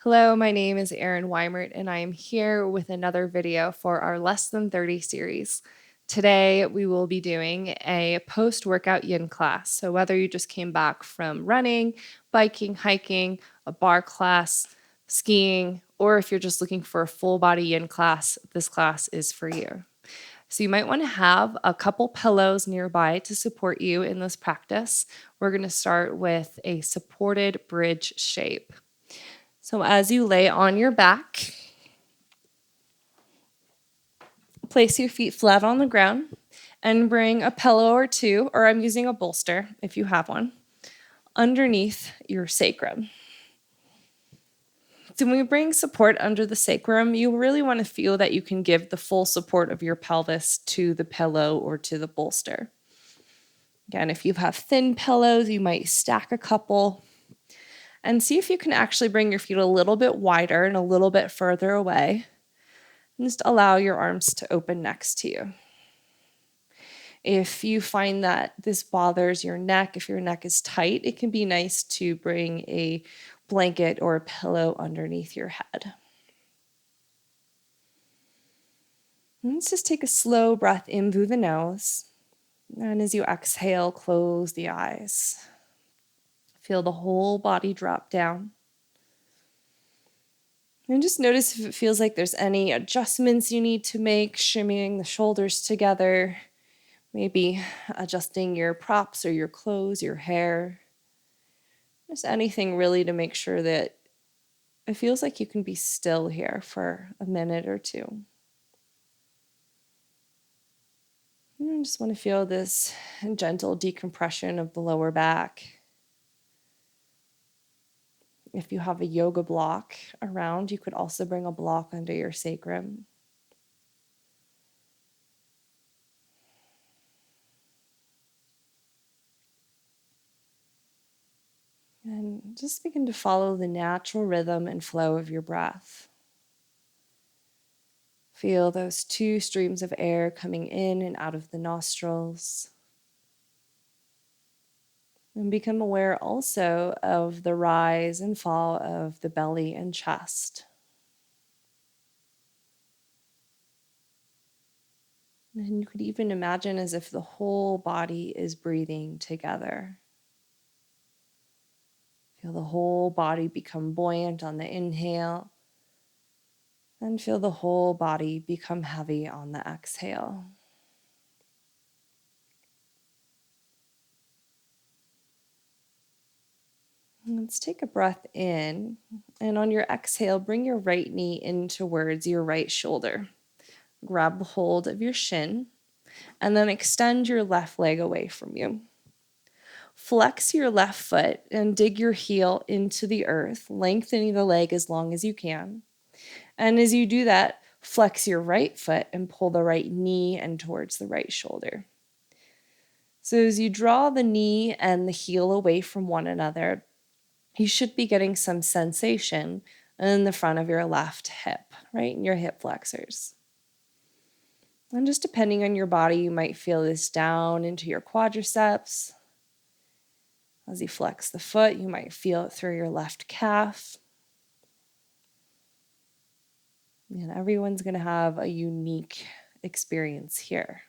Hello, my name is Erin Wimert, and I am here with another video for our Less Than 30 series. Today, we will be doing a post-workout yin class. So whether you just came back from running, biking, hiking, a bar class, skiing, or if you're just looking for a full body yin class, this class is for you. So you might want to have a couple pillows nearby to support you in this practice. We're going to start with a supported bridge shape. So as you lay on your back, place your feet flat on the ground and bring a pillow or two, or I'm using a bolster if you have one, underneath your sacrum. So when we bring support under the sacrum, you really want to feel that you can give the full support of your pelvis to the pillow or to the bolster. Again, if you have thin pillows, you might stack a couple and see if you can actually bring your feet a little bit wider and a little bit further away. And just allow your arms to open next to you. If you find that this bothers your neck, if your neck is tight, it can be nice to bring a blanket or a pillow underneath your head. And let's just take a slow breath in through the nose. And as you exhale, close the eyes. Feel the whole body drop down. And just notice if it feels like there's any adjustments you need to make, shimmying the shoulders together, maybe adjusting your props or your clothes, your hair. Just anything really to make sure that it feels like you can be still here for a minute or two. And I just want to feel this gentle decompression of the lower back. If you have a yoga block around, you could also bring a block under your sacrum. And just begin to follow the natural rhythm and flow of your breath. Feel those two streams of air coming in and out of the nostrils. And become aware also of the rise and fall of the belly and chest. And you could even imagine as if the whole body is breathing together. Feel the whole body become buoyant on the inhale, and feel the whole body become heavy on the exhale. Let's take a breath in, and on your exhale, bring your right knee in towards your right shoulder. Grab hold of your shin, and then extend your left leg away from you. Flex your left foot and dig your heel into the earth, lengthening the leg as long as you can. And as you do that, flex your right foot and pull the right knee in towards the right shoulder. So as you draw the knee and the heel away from one another, you should be getting some sensation in the front of your left hip, right in your hip flexors. And just depending on your body, you might feel this down into your quadriceps. As you flex the foot, you might feel it through your left calf. And everyone's going to have a unique experience here.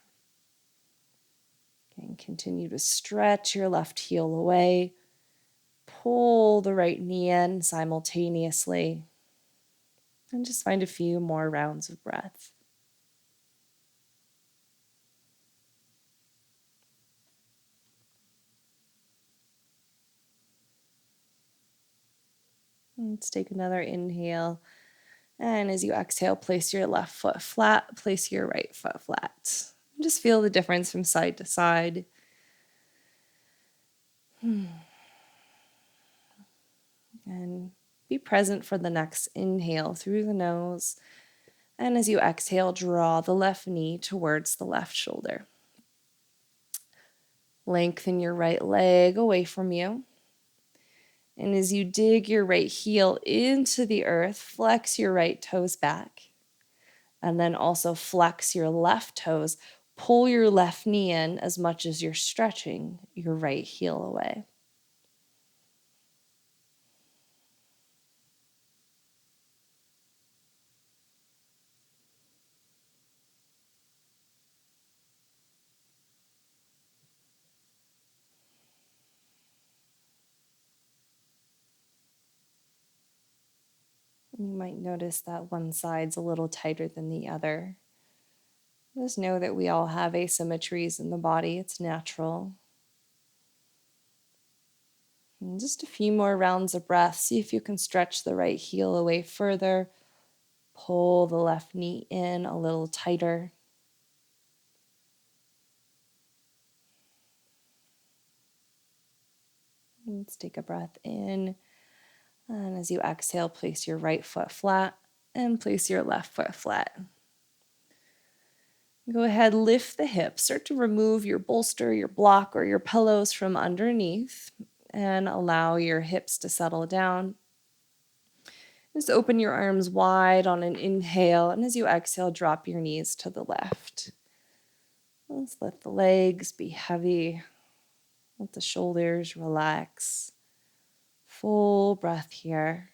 And continue to stretch your left heel away. Pull the right knee in simultaneously. And just find a few more rounds of breath. Let's take another inhale. And as you exhale, place your left foot flat, place your right foot flat. And just feel the difference from side to side. And be present for the next inhale through the nose. And as you exhale, draw the left knee towards the left shoulder. Lengthen your right leg away from you. And as you dig your right heel into the earth, flex your right toes back. And then also flex your left toes. Pull your left knee in as much as you're stretching your right heel away. You might notice that one side's a little tighter than the other. Just know that we all have asymmetries in the body. It's natural. And just a few more rounds of breath. See if you can stretch the right heel away further. Pull the left knee in a little tighter. Let's take a breath in. And as you exhale, place your right foot flat and place your left foot flat. Go ahead, lift the hips. Start to remove your bolster, your block, or your pillows from underneath and allow your hips to settle down. Just open your arms wide on an inhale, and as you exhale, drop your knees to the left. Let's let the legs be heavy. Let the shoulders relax. Full breath here.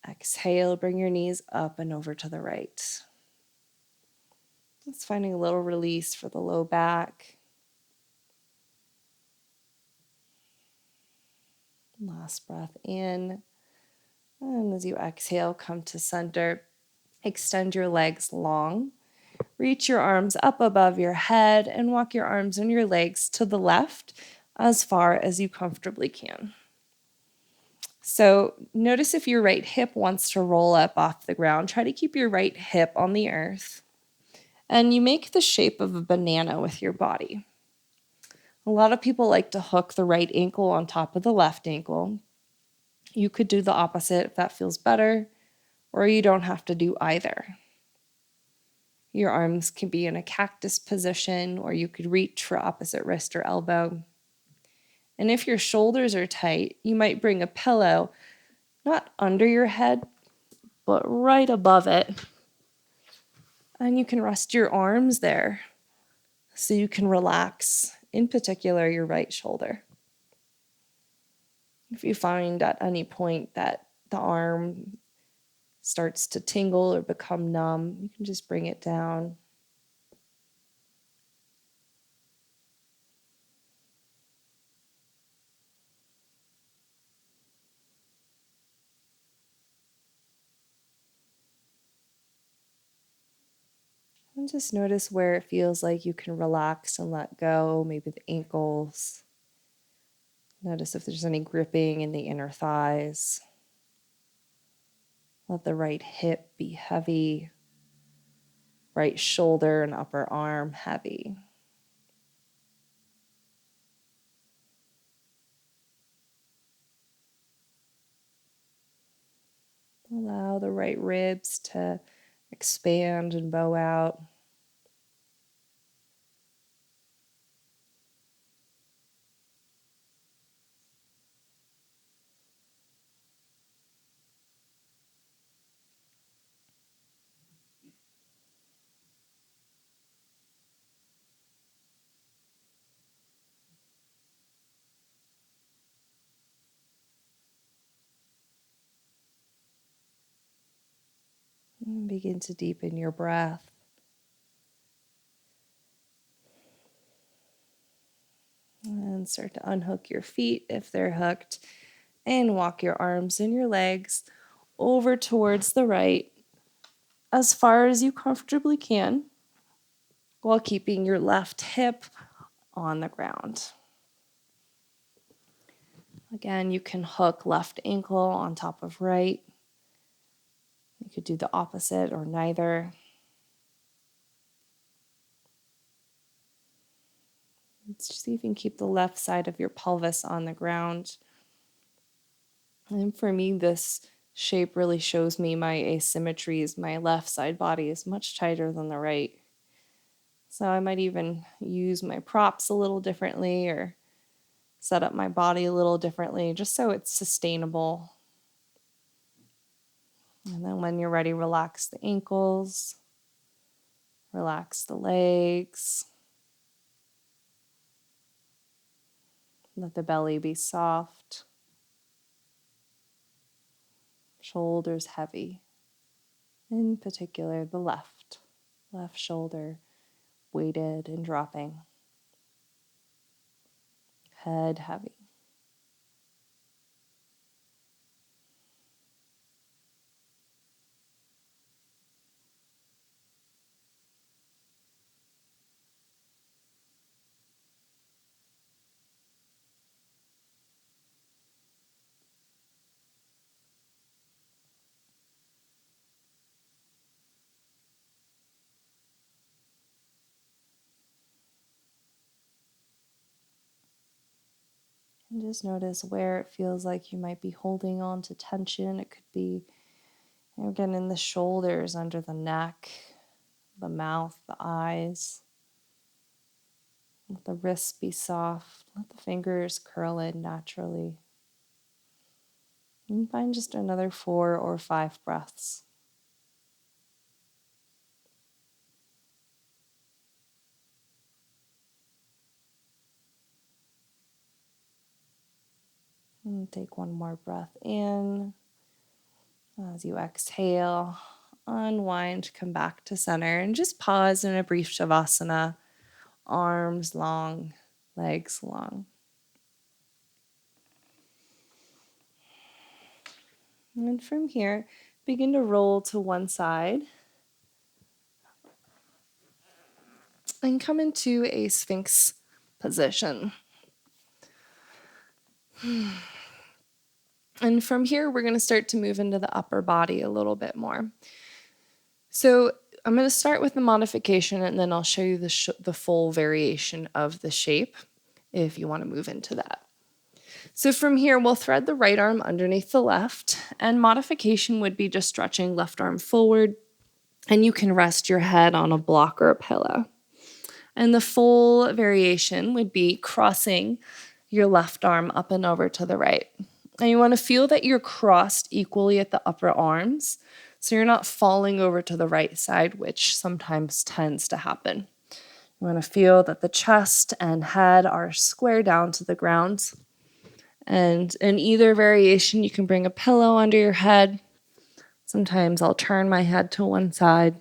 Exhale, bring your knees up and over to the right. Just finding a little release for the low back. Last breath in. And as you exhale, come to center. Extend your legs long. Reach your arms up above your head and walk your arms and your legs to the left as far as you comfortably can. So notice if your right hip wants to roll up off the ground. Try to keep your right hip on the earth. And you make the shape of a banana with your body. A lot of people like to hook the right ankle on top of the left ankle. You could do the opposite if that feels better, or you don't have to do either. Your arms can be in a cactus position, or you could reach for opposite wrist or elbow. And if your shoulders are tight, you might bring a pillow, not under your head, but right above it. And you can rest your arms there so you can relax, in particular, your right shoulder. If you find at any point that the arm starts to tingle or become numb, you can just bring it down. And just notice where it feels like you can relax and let go, maybe the ankles. Notice if there's any gripping in the inner thighs. Let the right hip be heavy, right shoulder and upper arm heavy. Allow the right ribs to expand and bow out. And begin to deepen your breath. And start to unhook your feet if they're hooked. And walk your arms and your legs over towards the right as far as you comfortably can, while keeping your left hip on the ground. Again, you can hook left ankle on top of right. You could do the opposite or neither. Let's see if you can keep the left side of your pelvis on the ground. And for me, this shape really shows me my asymmetries. My left side body is much tighter than the right. So I might even use my props a little differently or set up my body a little differently just so it's sustainable. And then when you're ready, relax the ankles, relax the legs. Let the belly be soft. Shoulders heavy. In particular, the left shoulder weighted and dropping. Head heavy. And just notice where it feels like you might be holding on to tension. It could be, again, in the shoulders, under the neck, the mouth, the eyes. Let the wrists be soft. Let the fingers curl in naturally. And find just another 4 or 5 breaths. And take one more breath in. As you exhale, unwind, come back to center, and just pause in a brief shavasana, arms long, legs long. And from here, begin to roll to one side and come into a Sphinx position. And from here, we're going to start to move into the upper body a little bit more. So I'm going to start with the modification, and then I'll show you the full variation of the shape if you want to move into that. So from here, we'll thread the right arm underneath the left, and modification would be just stretching left arm forward, and you can rest your head on a block or a pillow. And the full variation would be crossing your left arm up and over to the right. And you want to feel that you're crossed equally at the upper arms, so you're not falling over to the right side, which sometimes tends to happen. You want to feel that the chest and head are square down to the ground. And in either variation, you can bring a pillow under your head. Sometimes I'll turn my head to one side.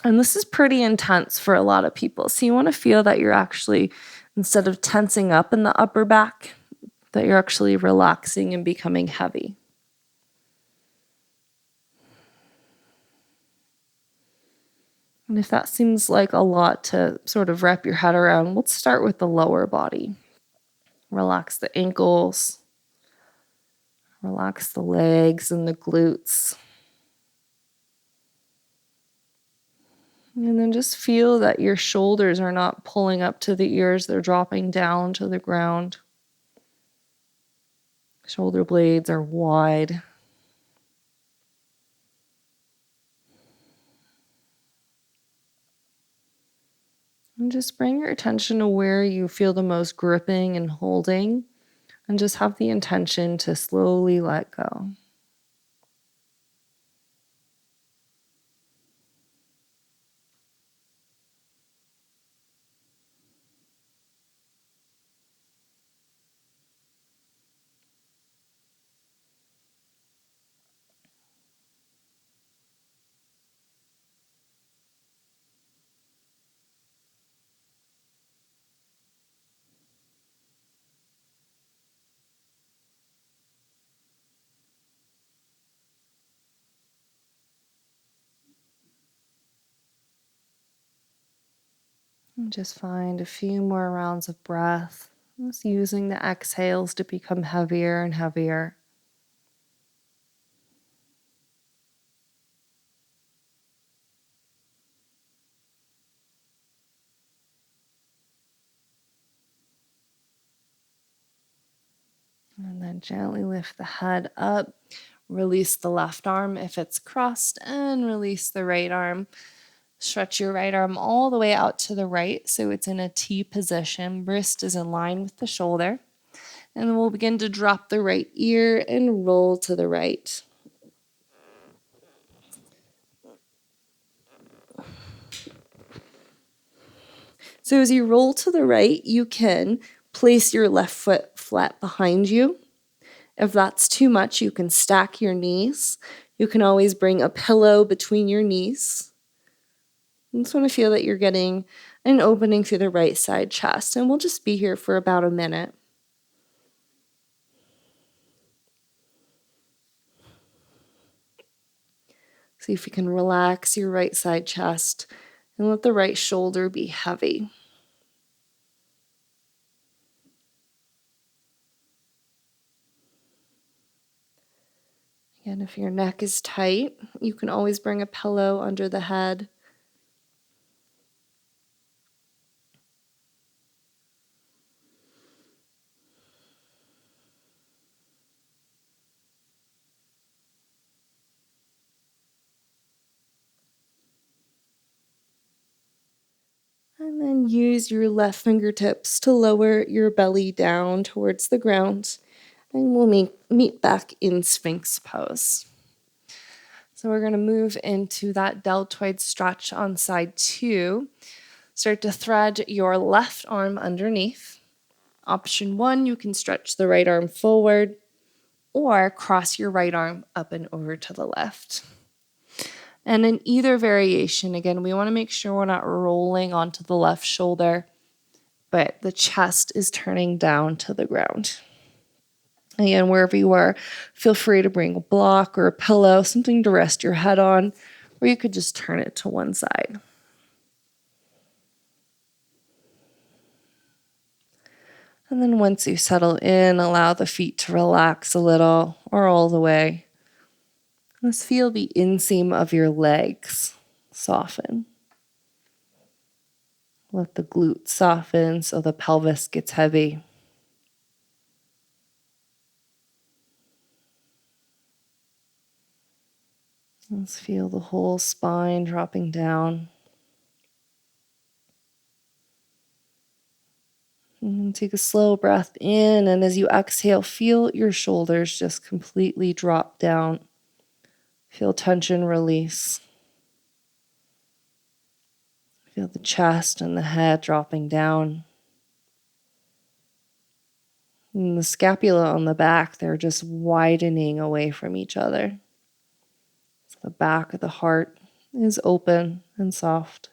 And this is pretty intense for a lot of people. So you want to feel that you're actually, instead of tensing up in the upper back, that you're actually relaxing and becoming heavy. And if that seems like a lot to sort of wrap your head around, let's start with the lower body. Relax the ankles. Relax the legs and the glutes. And then just feel that your shoulders are not pulling up to the ears, they're dropping down to the ground. Shoulder blades are wide. And just bring your attention to where you feel the most gripping and holding, and just have the intention to slowly let go. And just find a few more rounds of breath, just using the exhales to become heavier and heavier. And then gently lift the head up. Release the left arm if it's crossed, and release the right arm. Stretch your right arm all the way out to the right so it's in a T position. Wrist is in line with the shoulder. And then we'll begin to drop the right ear and roll to the right. So as you roll to the right, you can place your left foot flat behind you. If that's too much, you can stack your knees. You can always bring a pillow between your knees. I just want to feel that you're getting an opening through the right side chest. And we'll just be here for about a minute. See if you can relax your right side chest and let the right shoulder be heavy. Again, if your neck is tight, you can always bring a pillow under the head. And use your left fingertips to lower your belly down towards the ground. And we'll meet back in Sphinx pose. So we're going to move into that deltoid stretch on side 2. Start to thread your left arm underneath. Option 1, you can stretch the right arm forward or cross your right arm up and over to the left. And in either variation, again, we want to make sure we're not rolling onto the left shoulder, but the chest is turning down to the ground. Again, wherever you are, feel free to bring a block or a pillow, something to rest your head on, or you could just turn it to one side. And then once you settle in, allow the feet to relax a little or all the way. Let's feel the inseam of your legs soften. Let the glutes soften so the pelvis gets heavy. Let's feel the whole spine dropping down. And take a slow breath in, and as you exhale, feel your shoulders just completely drop down. Feel tension release. Feel the chest and the head dropping down. And the scapula on the back, they're just widening away from each other. So the back of the heart is open and soft.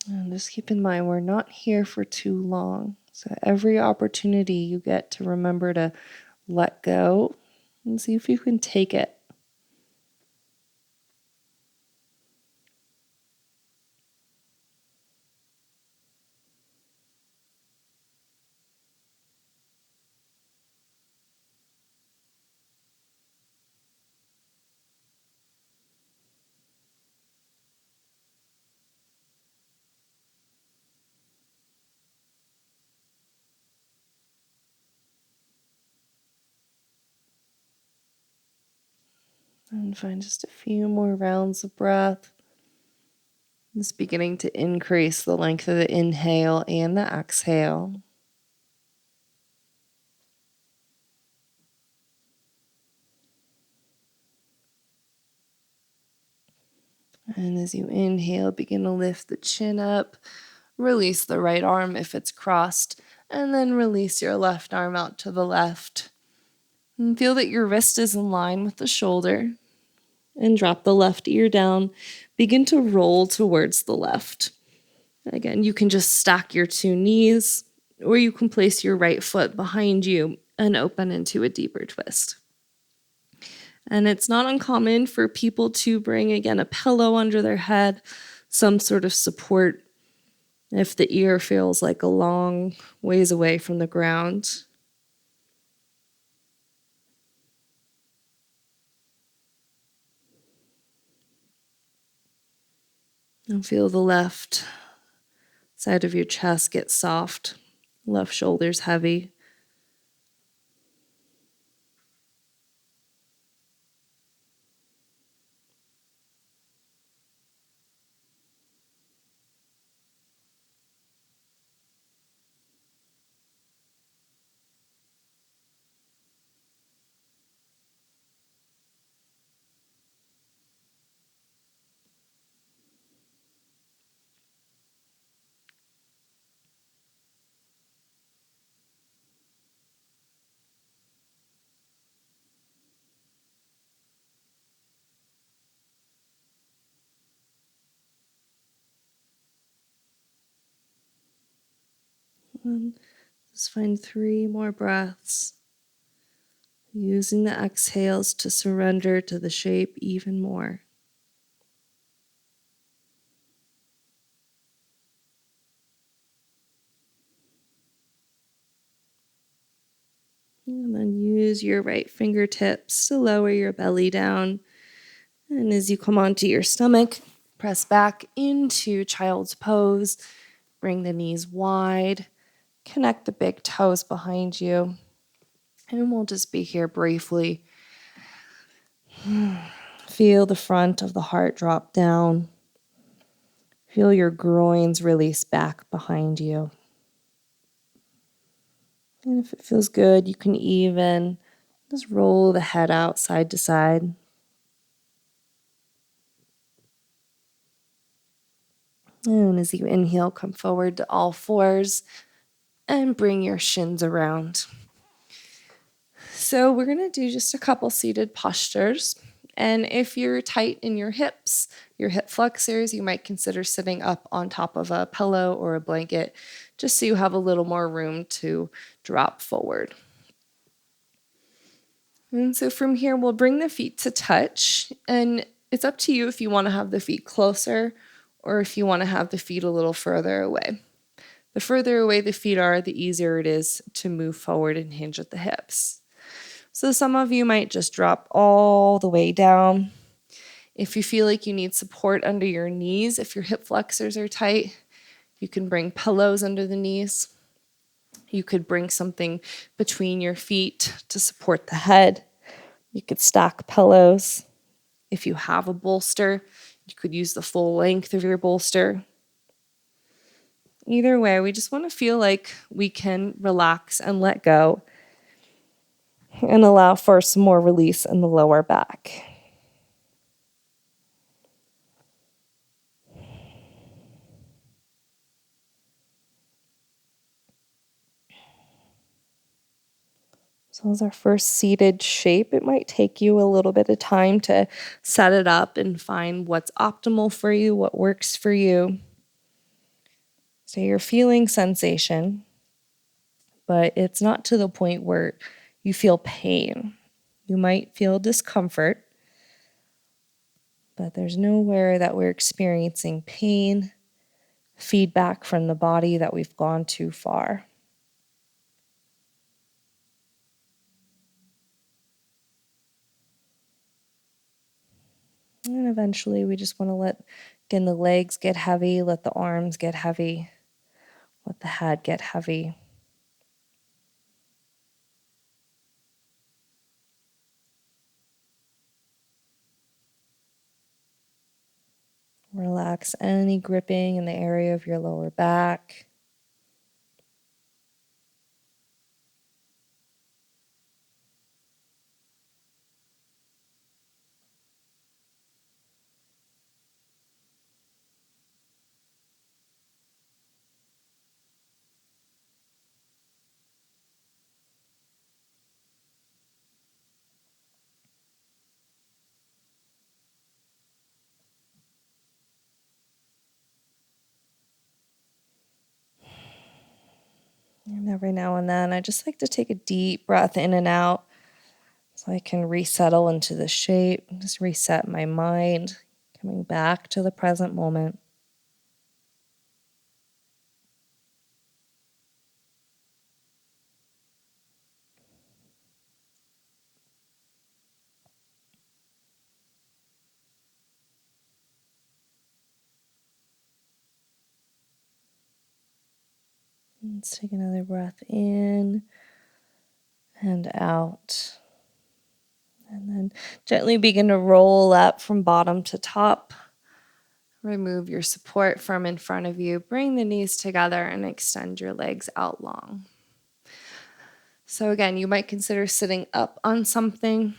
And just keep in mind, we're not here for too long. So every opportunity you get to remember to let go and see if you can take it. And find just a few more rounds of breath. Just beginning to increase the length of the inhale and the exhale. And as you inhale, begin to lift the chin up. Release the right arm if it's crossed. And then release your left arm out to the left. And feel that your wrist is in line with the shoulder. And drop the left ear down. Begin to roll towards the left. Again, you can just stack your two knees, or you can place your right foot behind you and open into a deeper twist. And it's not uncommon for people to bring, again, a pillow under their head, some sort of support if the ear feels like a long ways away from the ground. And feel the left side of your chest get soft, left shoulder's heavy. And just find 3 more breaths, using the exhales to surrender to the shape even more. And then use your right fingertips to lower your belly down. And as you come onto your stomach, press back into child's pose. Bring the knees wide. Connect the big toes behind you. And we'll just be here briefly. Feel the front of the heart drop down. Feel your groins release back behind you. And if it feels good, you can even just roll the head out side to side. And as you inhale, come forward to all fours and bring your shins around. So we're going to do just a couple seated postures. And if you're tight in your hips, your hip flexors, you might consider sitting up on top of a pillow or a blanket, just so you have a little more room to drop forward. And so from here, we'll bring the feet to touch. And it's up to you if you want to have the feet closer or if you want to have the feet a little further away. The further away the feet are, the easier it is to move forward and hinge at the hips. So some of you might just drop all the way down. If you feel like you need support under your knees, if your hip flexors are tight, you can bring pillows under the knees. You could bring something between your feet to support the head. You could stack pillows. If you have a bolster, you could use the full length of your bolster. Either way, we just want to feel like we can relax and let go and allow for some more release in the lower back. So as our first seated shape, it might take you a little bit of time to set it up and find what's optimal for you, what works for you. So you're feeling sensation, but it's not to the point where you feel pain. You might feel discomfort, but there's nowhere that we're experiencing pain, feedback from the body that we've gone too far. And eventually we just want to let, again, the legs get heavy, let the arms get heavy, let the head get heavy. Relax any gripping in the area of your lower back. And every now and then, I just like to take a deep breath in and out so I can resettle into the shape, just reset my mind, coming back to the present moment. Let's take another breath in and out. And then gently begin to roll up from bottom to top. Remove your support from in front of you. Bring the knees together and extend your legs out long. So again, you might consider sitting up on something,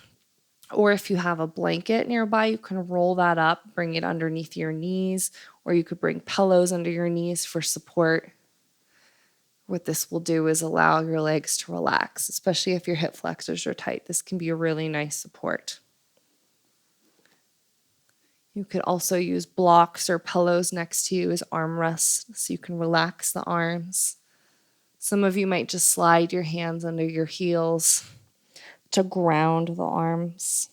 or if you have a blanket nearby, you can roll that up, bring it underneath your knees, or you could bring pillows under your knees for support. What this will do is allow your legs to relax, especially if your hip flexors are tight. This can be a really nice support. You could also use blocks or pillows next to you as armrests so you can relax the arms. Some of you might just slide your hands under your heels to ground the arms.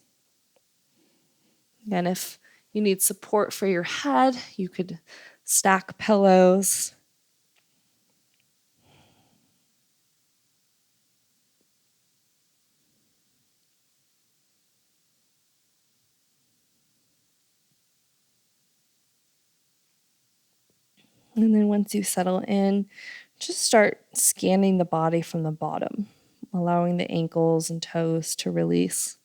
And if you need support for your head, you could stack pillows. And then once you settle in, just start scanning the body from the bottom. allowing the ankles and toes to release.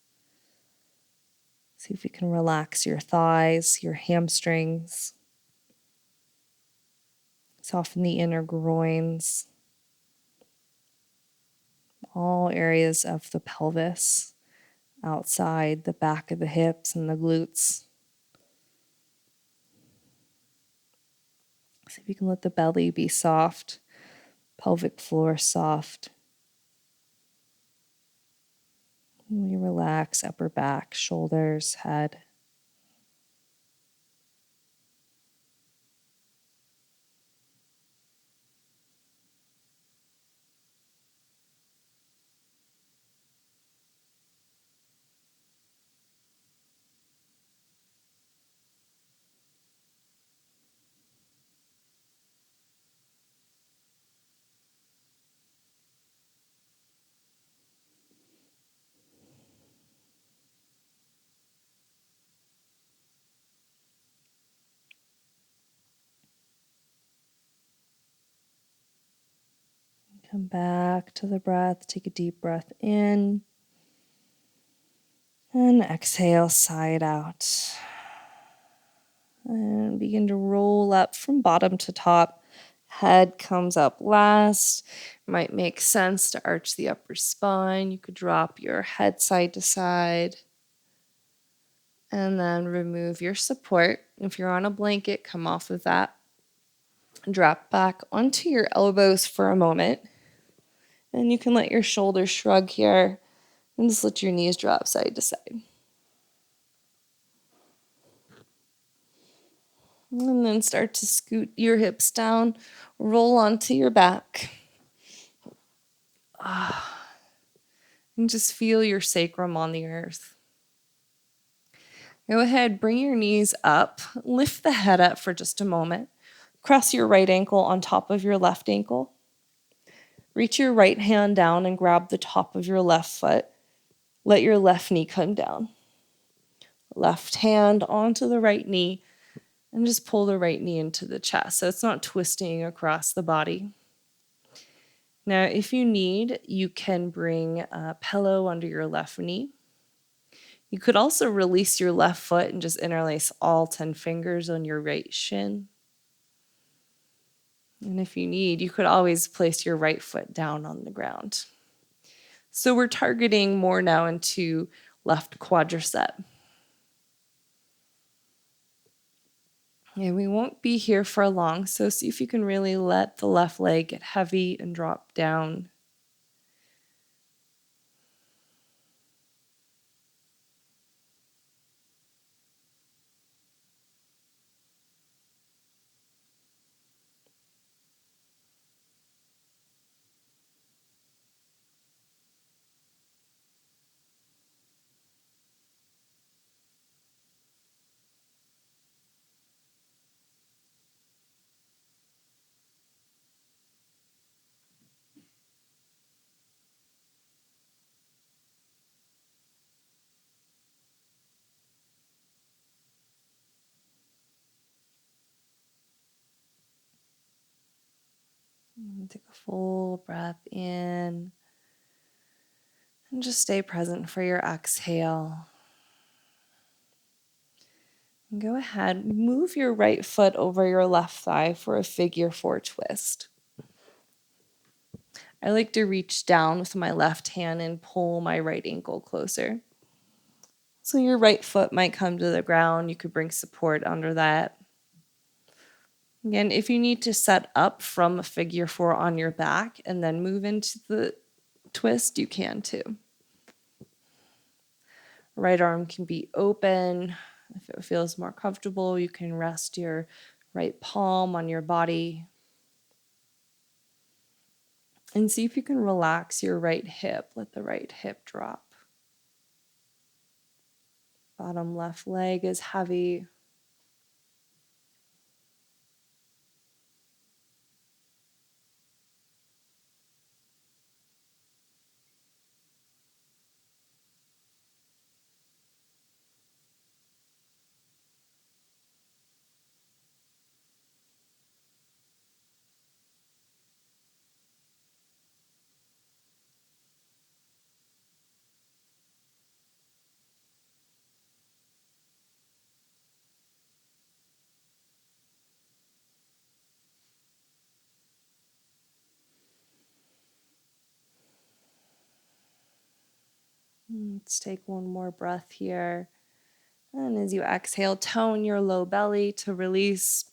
See if you can relax your thighs, your hamstrings. Soften the inner groins. All areas of the pelvis, outside the back of the hips and the glutes. See if you can let the belly be soft, pelvic floor soft. We relax upper back, shoulders, head. Come back to the breath. Take a deep breath in. And exhale, sigh it out. And begin to roll up from bottom to top. Head comes up last. Might make sense to arch the upper spine. You could drop your head side to side. And then remove your support. If you're on a blanket, come off of that. Drop back onto your elbows for a moment. And you can let your shoulders shrug here. And just let your knees drop side to side. And then start to scoot your hips down, roll onto your back. And just feel your sacrum on the earth. Go ahead, bring your knees up, lift the head up for just a moment. Cross your right ankle on top of your left ankle. Reach your right hand down and grab the top of your left foot. Let your left knee come down. Left hand onto the right knee and just pull the right knee into the chest so it's not twisting across the body. Now, if you need, you can bring a pillow under your left knee. You could also release your left foot and just interlace all 10 fingers on your right shin. And if you need, you could always place your right foot down on the ground. So we're targeting more now into left quadricep. And we won't be here for long, so see if you can really let the left leg get heavy and drop down. Take a full breath in. And just stay present for your exhale. And go ahead, move your right foot over your left thigh for a figure 4 twist. I like to reach down with my left hand and pull my right ankle closer. So your right foot might come to the ground. You could bring support under that. Again, if you need to set up from a figure 4 on your back and then move into the twist, you can too. Right arm can be open. If it feels more comfortable, you can rest your right palm on your body. And see if you can relax your right hip. Let the right hip drop. Bottom left leg is heavy. Let's take one more breath here. And as you exhale, tone your low belly to release.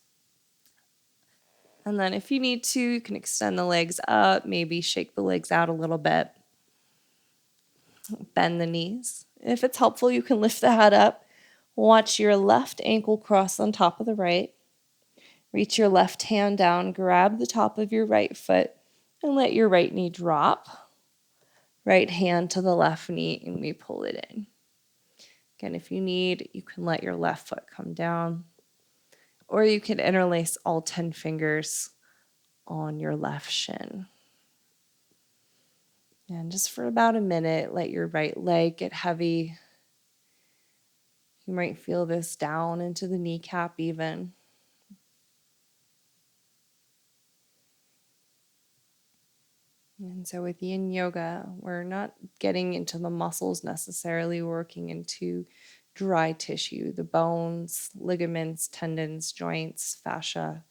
And then if you need to, you can extend the legs up, maybe shake the legs out a little bit. Bend the knees. If it's helpful, you can lift the head up. Watch your left ankle cross on top of the right. Reach your left hand down, grab the top of your right foot, and let your right knee drop. Right hand to the left knee, and we pull it in. Again, if you need, you can let your left foot come down, or you can interlace all 10 fingers on your left shin. And just for about a minute, let your right leg get heavy. You might feel this down into the kneecap even. And so with yin yoga, we're not getting into the muscles necessarily, working into dry tissue, the bones, ligaments, tendons, joints, fascia.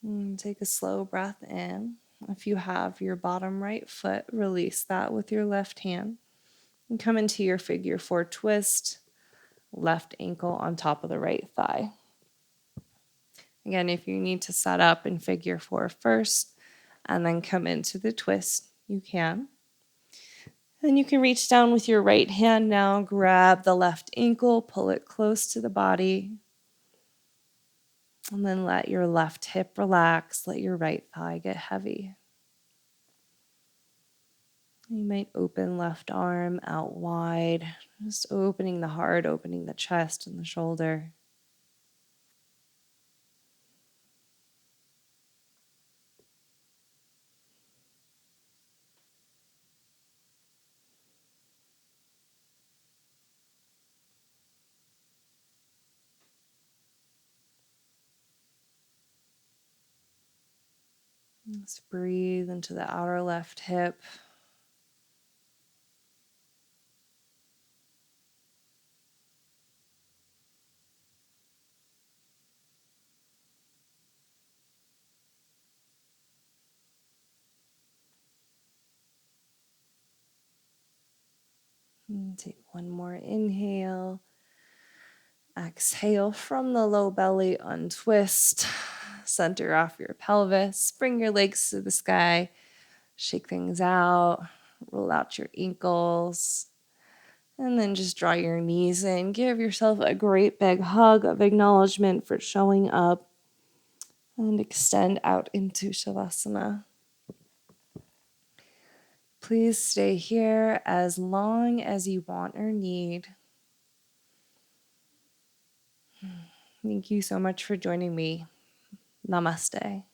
And take a slow breath in. If you have your bottom right foot, release that with your left hand. And come into your figure four twist, left ankle on top of the right thigh. Again, if you need to set up in figure four first and then come into the twist, you can. Then you can reach down with your right hand now, grab the left ankle, pull it close to the body, and then let your left hip relax, let your right thigh get heavy. You might open left arm out wide, just opening the heart, opening the chest and the shoulder. Just breathe into the outer left hip. And take one more inhale. Exhale from the low belly, untwist. Center off your pelvis. Bring your legs to the sky. Shake things out. Roll out your ankles. And then just draw your knees in. Give yourself a great big hug of acknowledgement for showing up. And extend out into Shavasana. Please stay here as long as you want or need. Thank you so much for joining me. Namaste.